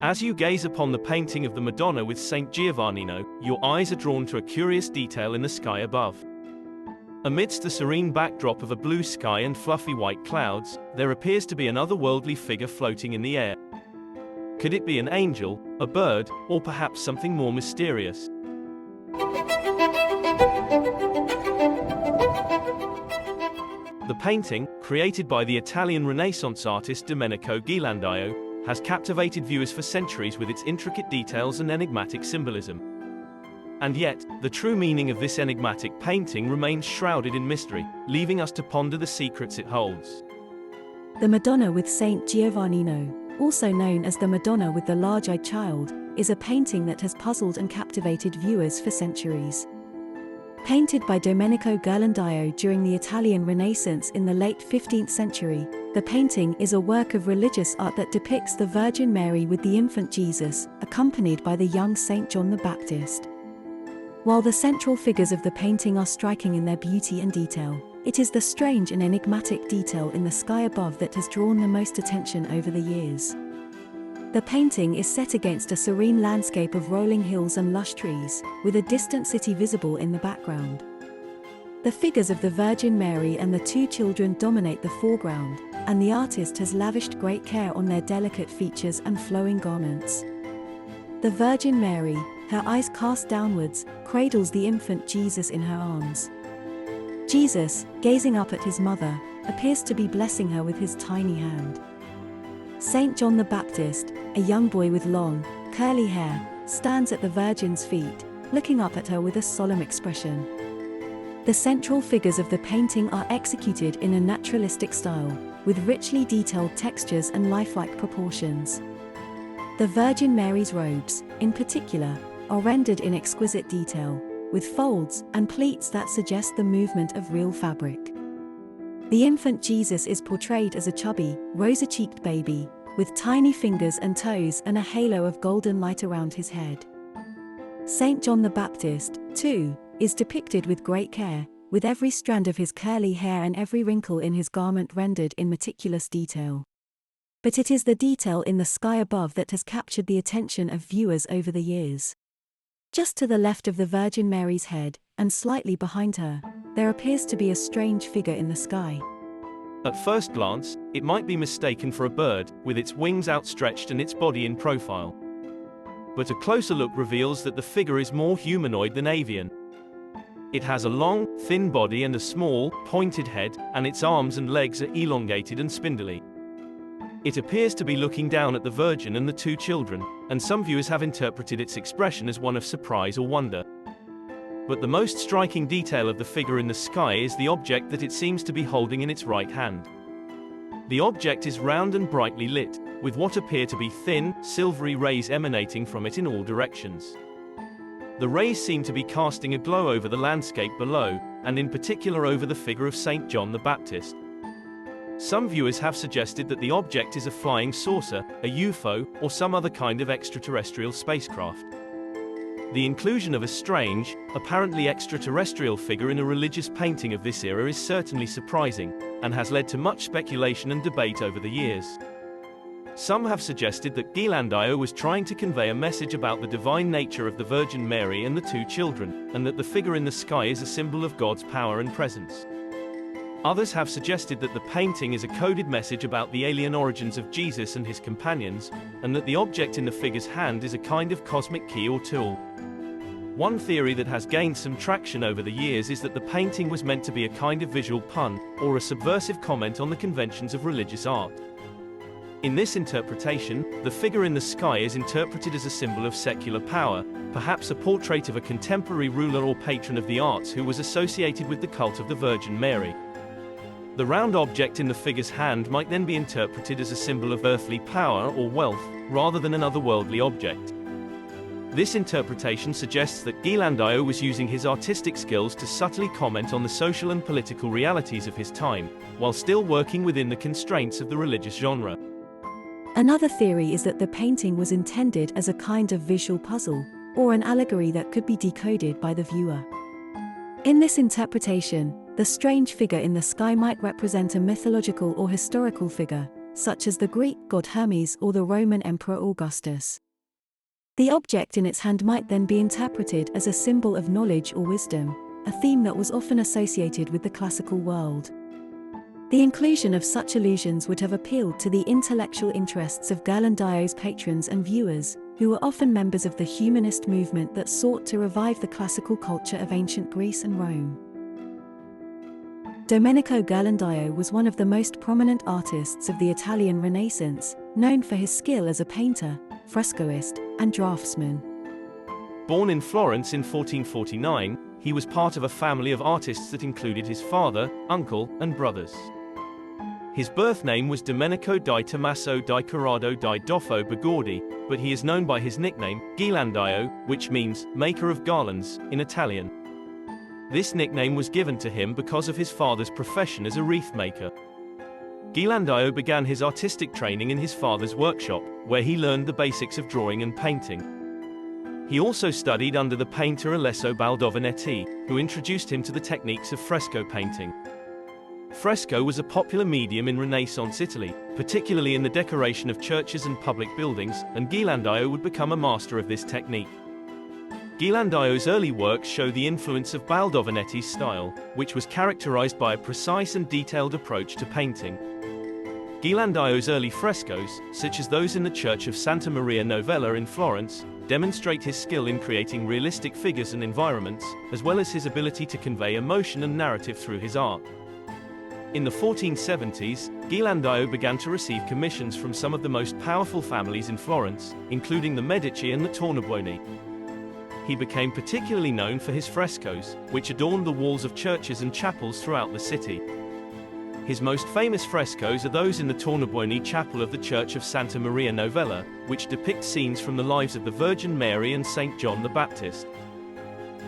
As you gaze upon the painting of the Madonna with Saint Giovannino, your eyes are drawn to a curious detail in the sky above. Amidst the serene backdrop of a blue sky and fluffy white clouds, there appears to be an otherworldly figure floating in the air. Could it be an angel, a bird, or perhaps something more mysterious? The painting, created by the Italian Renaissance artist Domenico Ghirlandaio, has captivated viewers for centuries with its intricate details and enigmatic symbolism. And yet, the true meaning of this enigmatic painting remains shrouded in mystery, leaving us to ponder the secrets it holds. The Madonna with Saint Giovannino, also known as the Madonna with the Large-Eyed Child, is a painting that has puzzled and captivated viewers for centuries. Painted by Domenico Ghirlandaio during the Italian Renaissance in the late 15th century, the painting is a work of religious art that depicts the Virgin Mary with the infant Jesus, accompanied by the young Saint John the Baptist. While the central figures of the painting are striking in their beauty and detail, it is the strange and enigmatic detail in the sky above that has drawn the most attention over the years. The painting is set against a serene landscape of rolling hills and lush trees, with a distant city visible in the background. The figures of the Virgin Mary and the two children dominate the foreground, and the artist has lavished great care on their delicate features and flowing garments. The Virgin Mary, her eyes cast downwards, cradles the infant Jesus in her arms. Jesus, gazing up at his mother, appears to be blessing her with his tiny hand. Saint John the Baptist, a young boy with long, curly hair, stands at the Virgin's feet, looking up at her with a solemn expression. The central figures of the painting are executed in a naturalistic style, with richly detailed textures and lifelike proportions. The Virgin Mary's robes, in particular, are rendered in exquisite detail, with folds and pleats that suggest the movement of real fabric. The infant Jesus is portrayed as a chubby, rosy-cheeked baby, with tiny fingers and toes and a halo of golden light around his head. Saint John the Baptist, too, is depicted with great care, with every strand of his curly hair and every wrinkle in his garment rendered in meticulous detail. But it is the detail in the sky above that has captured the attention of viewers over the years. Just to the left of the Virgin Mary's head, and slightly behind her, there appears to be a strange figure in the sky. At first glance, it might be mistaken for a bird, with its wings outstretched and its body in profile. But a closer look reveals that the figure is more humanoid than avian. It has a long, thin body and a small, pointed head, and its arms and legs are elongated and spindly. It appears to be looking down at the Virgin and the two children, and some viewers have interpreted its expression as one of surprise or wonder. But the most striking detail of the figure in the sky is the object that it seems to be holding in its right hand. The object is round and brightly lit, with what appear to be thin, silvery rays emanating from it in all directions. The rays seem to be casting a glow over the landscape below, and in particular over the figure of Saint John the Baptist. Some viewers have suggested that the object is a flying saucer, a UFO, or some other kind of extraterrestrial spacecraft. The inclusion of a strange, apparently extraterrestrial figure in a religious painting of this era is certainly surprising, and has led to much speculation and debate over the years. Some have suggested that Ghirlandaio was trying to convey a message about the divine nature of the Virgin Mary and the two children, and that the figure in the sky is a symbol of God's power and presence. Others have suggested that the painting is a coded message about the alien origins of Jesus and his companions, and that the object in the figure's hand is a kind of cosmic key or tool. One theory that has gained some traction over the years is that the painting was meant to be a kind of visual pun, or a subversive comment on the conventions of religious art. In this interpretation, the figure in the sky is interpreted as a symbol of secular power, perhaps a portrait of a contemporary ruler or patron of the arts who was associated with the cult of the Virgin Mary. The round object in the figure's hand might then be interpreted as a symbol of earthly power or wealth, rather than an otherworldly object. This interpretation suggests that Ghirlandaio was using his artistic skills to subtly comment on the social and political realities of his time, while still working within the constraints of the religious genre. Another theory is that the painting was intended as a kind of visual puzzle, or an allegory that could be decoded by the viewer. In this interpretation, the strange figure in the sky might represent a mythological or historical figure, such as the Greek god Hermes or the Roman Emperor Augustus. The object in its hand might then be interpreted as a symbol of knowledge or wisdom, a theme that was often associated with the classical world. The inclusion of such allusions would have appealed to the intellectual interests of Ghirlandaio's patrons and viewers, who were often members of the humanist movement that sought to revive the classical culture of ancient Greece and Rome. Domenico Ghirlandaio was one of the most prominent artists of the Italian Renaissance, known for his skill as a painter, frescoist, and draftsman. Born in Florence in 1449, he was part of a family of artists that included his father, uncle, and brothers. His birth name was Domenico di Tommaso di Corrado di Doffo Bagordi, but he is known by his nickname, Ghirlandaio, which means maker of garlands in Italian. This nickname was given to him because of his father's profession as a wreath maker. Ghirlandaio began his artistic training in his father's workshop, where he learned the basics of drawing and painting. He also studied under the painter Alesso Baldovinetti, who introduced him to the techniques of fresco painting. Fresco was a popular medium in Renaissance Italy, particularly in the decoration of churches and public buildings, and Ghirlandaio would become a master of this technique. Ghirlandaio's early works show the influence of Baldovinetti's style, which was characterized by a precise and detailed approach to painting. Ghirlandaio's early frescoes, such as those in the Church of Santa Maria Novella in Florence, demonstrate his skill in creating realistic figures and environments, as well as his ability to convey emotion and narrative through his art. In the 1470s, Ghirlandaio began to receive commissions from some of the most powerful families in Florence, including the Medici and the Tornabuoni. He became particularly known for his frescoes, which adorned the walls of churches and chapels throughout the city. His most famous frescoes are those in the Tornabuoni chapel of the Church of Santa Maria Novella, which depict scenes from the lives of the Virgin Mary and Saint John the Baptist.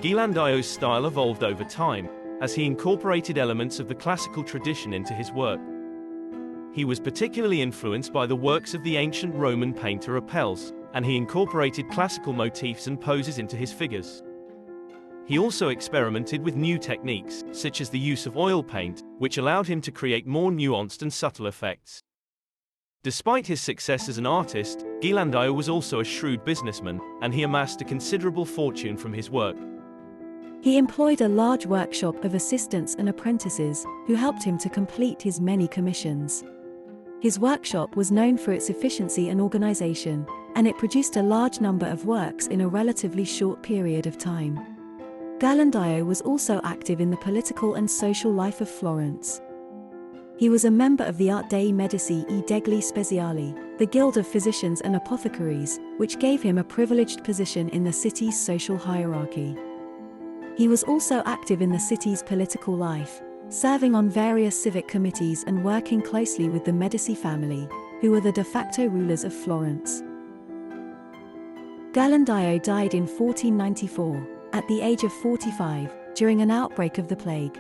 Ghirlandaio's style evolved over time, as he incorporated elements of the classical tradition into his work. He was particularly influenced by the works of the ancient Roman painter Apelles, and he incorporated classical motifs and poses into his figures. He also experimented with new techniques, such as the use of oil paint, which allowed him to create more nuanced and subtle effects. Despite his success as an artist, Ghirlandaio was also a shrewd businessman, and he amassed a considerable fortune from his work. He employed a large workshop of assistants and apprentices, who helped him to complete his many commissions. His workshop was known for its efficiency and organization, and it produced a large number of works in a relatively short period of time. Ghirlandaio was also active in the political and social life of Florence. He was a member of the Art dei Medici e degli Speciali, the Guild of Physicians and Apothecaries, which gave him a privileged position in the city's social hierarchy. He was also active in the city's political life, serving on various civic committees and working closely with the Medici family, who were the de facto rulers of Florence. Ghirlandaio died in 1494, at the age of 45, during an outbreak of the plague.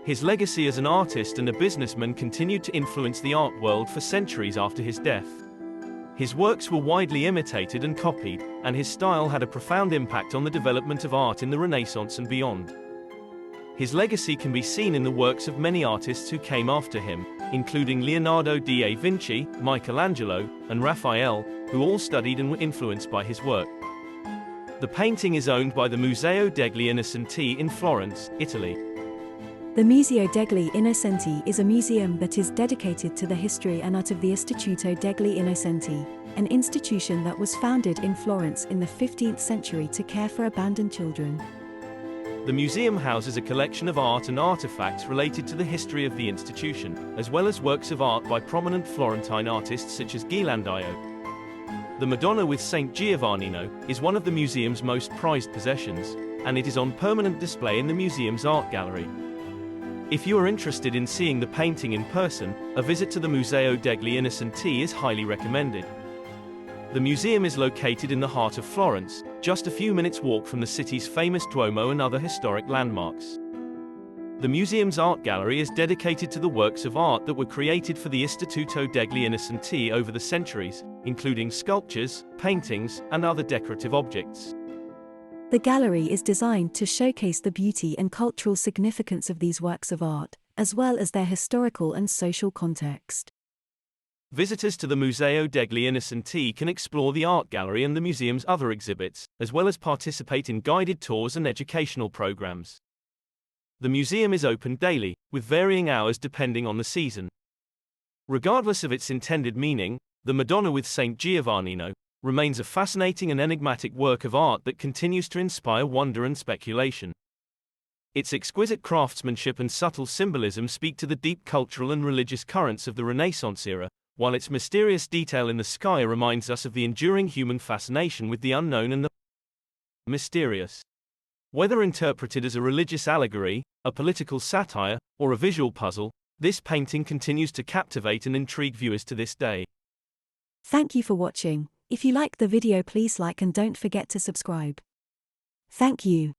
His legacy as an artist and a businessman continued to influence the art world for centuries after his death. His works were widely imitated and copied, and his style had a profound impact on the development of art in the Renaissance and beyond. His legacy can be seen in the works of many artists who came after him, including Leonardo da Vinci, Michelangelo, and Raphael, who all studied and were influenced by his work. The painting is owned by the Museo degli Innocenti in Florence, Italy. The Museo degli Innocenti is a museum that is dedicated to the history and art of the Istituto degli Innocenti, an institution that was founded in Florence in the 15th century to care for abandoned children. The museum houses a collection of art and artifacts related to the history of the institution, as well as works of art by prominent Florentine artists such as Ghirlandaio. The Madonna with Saint Giovannino is one of the museum's most prized possessions, and it is on permanent display in the museum's art gallery. If you are interested in seeing the painting in person, a visit to the Museo degli Innocenti is highly recommended. The museum is located in the heart of Florence, just a few minutes' walk from the city's famous Duomo and other historic landmarks. The museum's art gallery is dedicated to the works of art that were created for the Istituto degli Innocenti over the centuries, including sculptures, paintings, and other decorative objects. The gallery is designed to showcase the beauty and cultural significance of these works of art, as well as their historical and social context. Visitors to the Museo degli Innocenti can explore the art gallery and the museum's other exhibits, as well as participate in guided tours and educational programs. The museum is open daily, with varying hours depending on the season. Regardless of its intended meaning, the Madonna with Saint Giovannino remains a fascinating and enigmatic work of art that continues to inspire wonder and speculation. Its exquisite craftsmanship and subtle symbolism speak to the deep cultural and religious currents of the Renaissance era, while its mysterious detail in the sky reminds us of the enduring human fascination with the unknown and the mysterious. Whether interpreted as a religious allegory, a political satire, or a visual puzzle, this painting continues to captivate and intrigue viewers to this day. Thank you for watching. If you liked the video, please like and don't forget to subscribe. Thank you.